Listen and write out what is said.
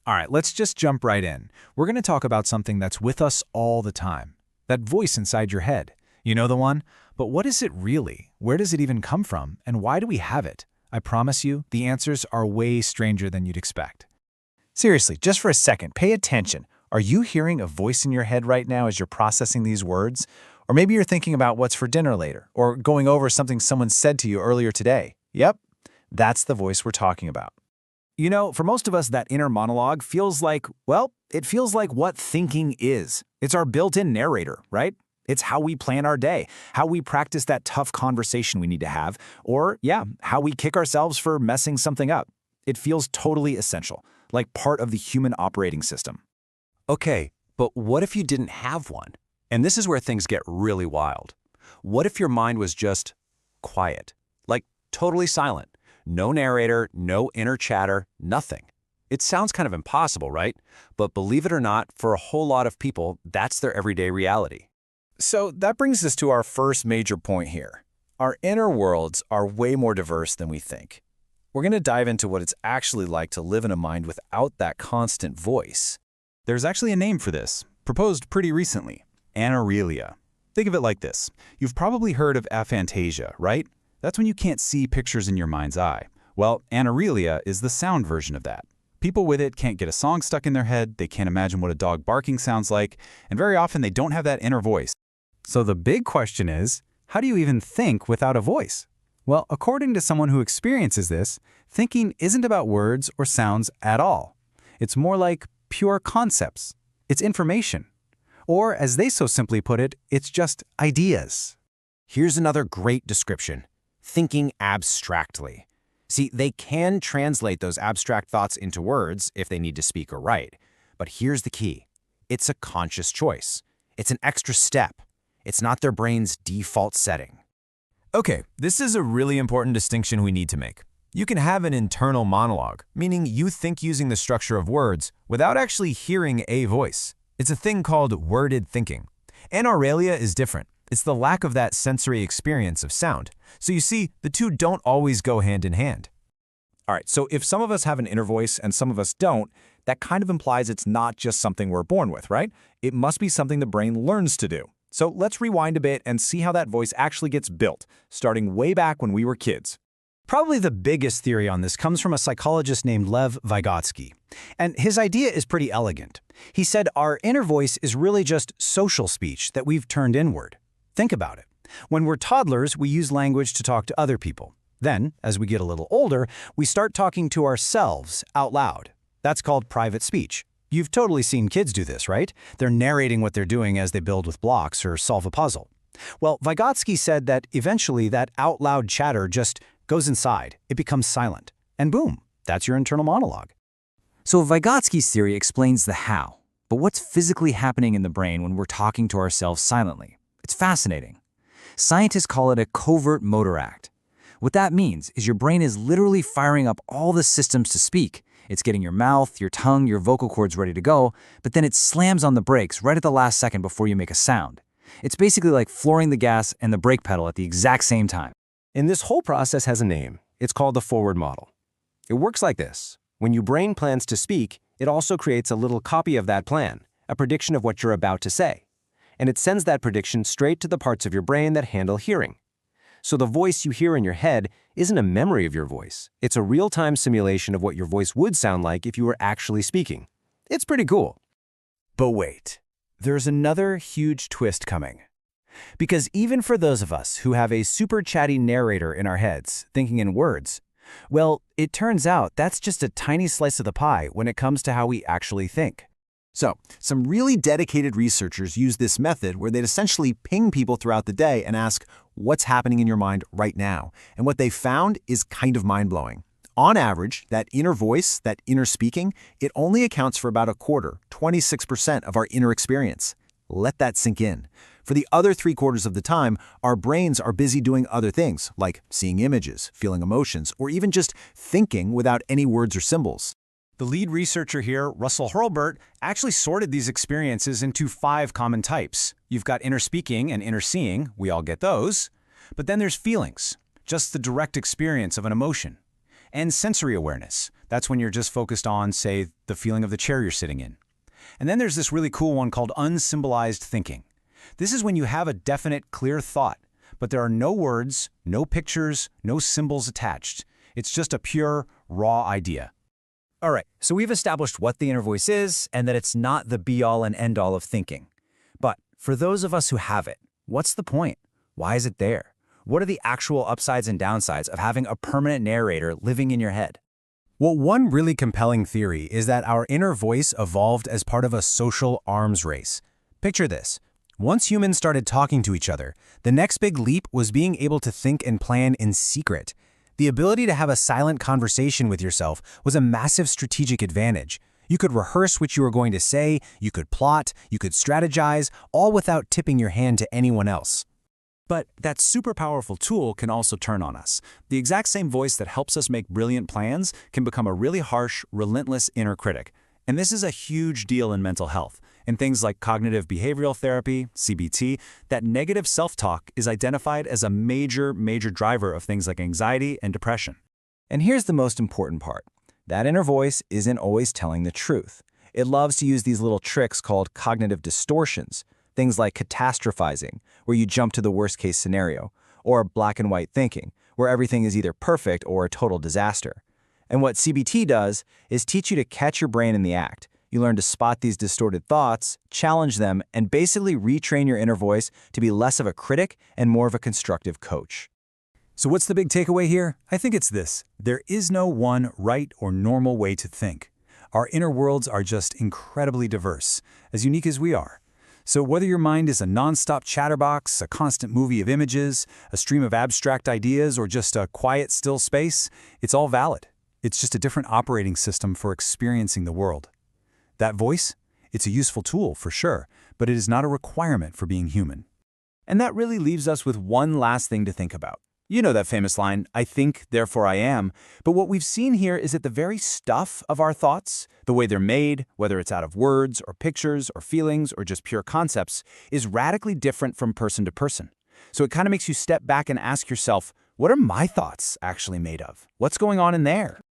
All right, let's just jump right in. We're going to talk about something that's with us all the time. That voice inside your head. You know the one? But what is it really? Where does it even come from? And why do we have it? I promise you, the answers are way stranger than you'd expect. Seriously, just for a second, pay attention. Are you hearing a voice in your head right now as you're processing these words? Or maybe you're thinking about what's for dinner later, or going over something someone said to you earlier today. Yep, that's the voice we're talking about. You know, for most of us, that inner monologue feels like, well, it feels like what thinking is. It's our built-in narrator, right? It's how we plan our day, how we practice that tough conversation we need to have, or, yeah, how we kick ourselves for messing something up. It feels totally essential, like part of the human operating system. Okay, but what if you didn't have one? And this is where things get really wild. What if your mind was just quiet, like totally silent? No narrator, no inner chatter, nothing. It sounds kind of impossible, right? But believe it or not, for a whole lot of people, that's their everyday reality. So that brings us to our first major point here. Our inner worlds are way more diverse than we think. We're going to dive into what it's actually like to live in a mind without that constant voice. There's actually a name for this, proposed pretty recently: aneurelia. Think of it like this. You've probably heard of aphantasia, right? That's when you can't see pictures in your mind's eye. Well, aneurelia is the sound version of that. People with it can't get a song stuck in their head, they can't imagine what a dog barking sounds like, and very often they don't have that inner voice. So the big question is, how do you even think without a voice? Well, according to someone who experiences this, thinking isn't about words or sounds at all. It's more like pure concepts. It's information. Or, as they so simply put it, it's just ideas. Here's another great description: thinking abstractly. See, they can translate those abstract thoughts into words if they need to speak or write. But here's the key. It's a conscious choice. It's an extra step. It's not their brain's default setting. Okay, this is a really important distinction we need to make. You can have an internal monologue, meaning you think using the structure of words without actually hearing a voice. It's a thing called worded thinking. Aneurelia is different. It's the lack of that sensory experience of sound. So you see, the two don't always go hand in hand. All right, so if some of us have an inner voice and some of us don't, that kind of implies it's not just something we're born with, right? It must be something the brain learns to do. So let's rewind a bit and see how that voice actually gets built, starting way back when we were kids. Probably the biggest theory on this comes from a psychologist named Lev Vygotsky. And his idea is pretty elegant. He said our inner voice is really just social speech that we've turned inward. Think about it. When we're toddlers, we use language to talk to other people. Then, as we get a little older, we start talking to ourselves out loud. That's called private speech. You've totally seen kids do this, right? They're narrating what they're doing as they build with blocks or solve a puzzle. Well, Vygotsky said that eventually that out loud chatter just goes inside. It becomes silent. And boom, that's your internal monologue. So Vygotsky's theory explains the how, but what's physically happening in the brain when we're talking to ourselves silently? It's fascinating. Scientists call it a covert motor act. What that means is your brain is literally firing up all the systems to speak. It's getting your mouth, your tongue, your vocal cords ready to go, but then it slams on the brakes right at the last second before you make a sound. It's basically like flooring the gas and the brake pedal at the exact same time. And this whole process has a name. It's called the forward model. It works like this. When your brain plans to speak, it also creates a little copy of that plan, a prediction of what you're about to say. And it sends that prediction straight to the parts of your brain that handle hearing. So the voice you hear in your head isn't a memory of your voice. It's a real-time simulation of what your voice would sound like if you were actually speaking. It's pretty cool. But wait, there's another huge twist coming. Because even for those of us who have a super chatty narrator in our heads, thinking in words, well, it turns out that's just a tiny slice of the pie when it comes to how we actually think. So, some really dedicated researchers use this method where they'd essentially ping people throughout the day and ask, what's happening in your mind right now? And what they found is kind of mind-blowing. On average, that inner voice, that inner speaking, it only accounts for about a quarter, 26% of our inner experience. Let that sink in. For the other 3/4 of the time, our brains are busy doing other things, like seeing images, feeling emotions, or even just thinking without any words or symbols. The lead researcher here, Russell Hurlburt, actually sorted these experiences into 5 common types. You've got inner speaking and inner seeing, we all get those. But then there's feelings, just the direct experience of an emotion. And sensory awareness, That's when you're just focused on, say, the feeling of the chair you're sitting in. And then there's this really cool one called unsymbolized thinking. This is when you have a definite, clear thought, but there are no words, no pictures, no symbols attached. It's just a pure, raw idea. All right, so we've established what the inner voice is and that it's not the be-all and end-all of thinking. But for those of us who have it, what's the point? Why is it there? What are the actual upsides and downsides of having a permanent narrator living in your head? Well, one really compelling theory is that our inner voice evolved as part of a social arms race. Picture this. Once humans started talking to each other, the next big leap was being able to think and plan in secret. The ability to have a silent conversation with yourself was a massive strategic advantage. You could rehearse what you were going to say, you could plot, you could strategize, all without tipping your hand to anyone else. But that super powerful tool can also turn on us. The exact same voice that helps us make brilliant plans can become a really harsh, relentless inner critic. And this is a huge deal in mental health. In things like cognitive behavioral therapy, CBT, that negative self-talk is identified as a major driver of things like anxiety and depression. And here's the most important part. That inner voice isn't always telling the truth. It loves to use these little tricks called cognitive distortions. Things like catastrophizing, where you jump to the worst-case scenario, or black and white thinking, where everything is either perfect or a total disaster. And what CBT does is teach you to catch your brain in the act. You learn to spot these distorted thoughts, challenge them, and basically retrain your inner voice to be less of a critic and more of a constructive coach. So what's the big takeaway here? I think it's this. There is no one right or normal way to think. Our inner worlds are just incredibly diverse, as unique as we are. So whether your mind is a nonstop chatterbox, a constant movie of images, a stream of abstract ideas, or just a quiet, still space, it's all valid. It's just a different operating system for experiencing the world. That voice? It's a useful tool, for sure, but it is not a requirement for being human. And that really leaves us with one last thing to think about. You know that famous line, I think, therefore I am. But what we've seen here is that the very stuff of our thoughts, the way they're made, whether it's out of words or pictures or feelings or just pure concepts, is radically different from person to person. So it kind of makes you step back and ask yourself, what are my thoughts actually made of? What's going on in there?